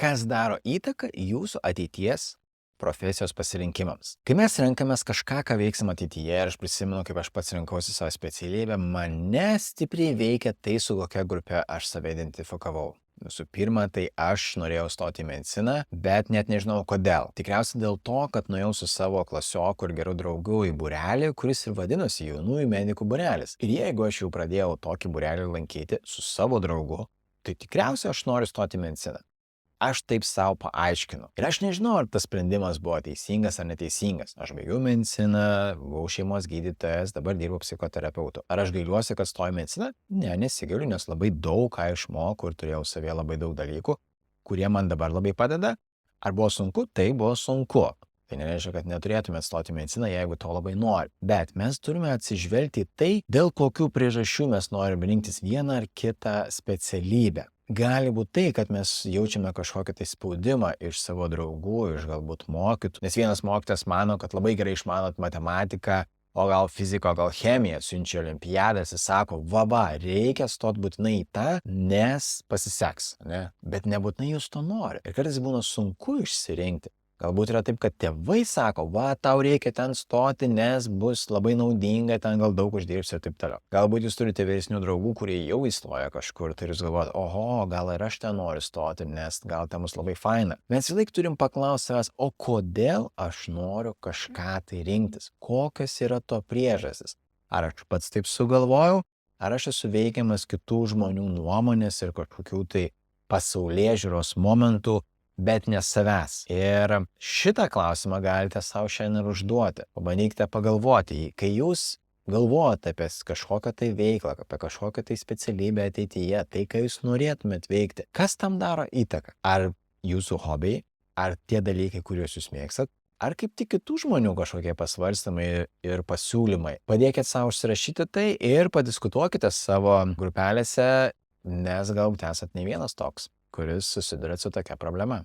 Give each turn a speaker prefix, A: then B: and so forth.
A: Kas daro įtaką jūsų ateities profesijos pasirinkimams? Kai mes renkamės kažką, ką veiksim ateityje, ir aš prisimenu, kaip aš pats rinkausi savo specialybę, mane stipriai veikia tai, su kokia grupe aš save identifikavau. Visų pirma, tai aš norėjau stoti į mediciną, bet net nežinau kodėl. Tikriausiai dėl to, kad nuėjau su savo klasioku ir geru draugu į būrelį, kuris ir vadinosi jaunųjų medikų būrelis. Ir jeigu aš jau pradėjau tokį būrelį lankyti su savo draugu, tai tikriausiai aš noriu stoti į mediciną. Aš taip savo paaiškinu. Ir aš nežinau, ar tas sprendimas buvo teisingas ar neteisingas. Aš baigiau mediciną, buvau šeimos gydytojas, dabar dirbu psichoterapeutu. Ar aš gailiuosi, kad stojau į mediciną? Ne, nesigailiu, nes labai daug ką išmokau ir turėjau savyje labai daug dalykų, kurie man dabar labai padeda. Ar buvo sunku? Tai buvo sunku. Tai nereiškia, kad neturėtume stoti į mediciną, jeigu to labai nori. Bet mes turime atsižvelgti į tai, dėl kokių priežasčių mes norime rinktis vieną ar kitą specialybę. Gali būti tai, kad mes jaučiame kažkokį tai spaudimą iš savo draugų, iš galbūt mokytų. Nes vienas mokytojas mano, kad labai gerai išmanot matematiką, o gal fiziką, gal chemiją, siunčia olimpiadas, jis sako, reikia stot būtinai į tą, nes pasiseks, ne? Bet nebūtinai jūs to nori. Ir kartais būna sunku išsirinkti. Galbūt yra taip, kad tėvai sako, tau reikia ten stoti, nes bus labai naudinga, ten gal daug uždirbsi ir taip toliau. Galbūt jūs turite vyresnių draugų, kurie jau įstoja kažkur, tai jūs galvojate, oho, gal ir aš ten noriu stoti, nes gal ten bus labai faina. Mes visąlaik turim paklausti savęs, o kodėl aš noriu kažką tai rinktis? Kokios yra to priežastis? Ar aš pats taip sugalvojau, ar aš esu veikiamas kitų žmonių nuomonės ir kažkokių tai pasaulėžiūros momentų, bet ne savęs. Ir šitą klausimą galite savo šiandien užduoti. Pabandykite pagalvoti, kai jūs galvojate apie kažkokią tai veiklą, apie kažkokią tai specialybę ateityje, tai ką jūs norėtumėt veikti, kas tam daro įtaką? Ar jūsų hobiai, ar tie dalykai, kuriuos jūs mėgstat, ar kaip tik kitų žmonių kažkokie pasvarstymai ir pasiūlymai? Padėkite savo užsirašyti tai ir padiskutuokite savo grupelėse, nes galbūt esat ne vienas toks, kuris susiduria su tokia problema.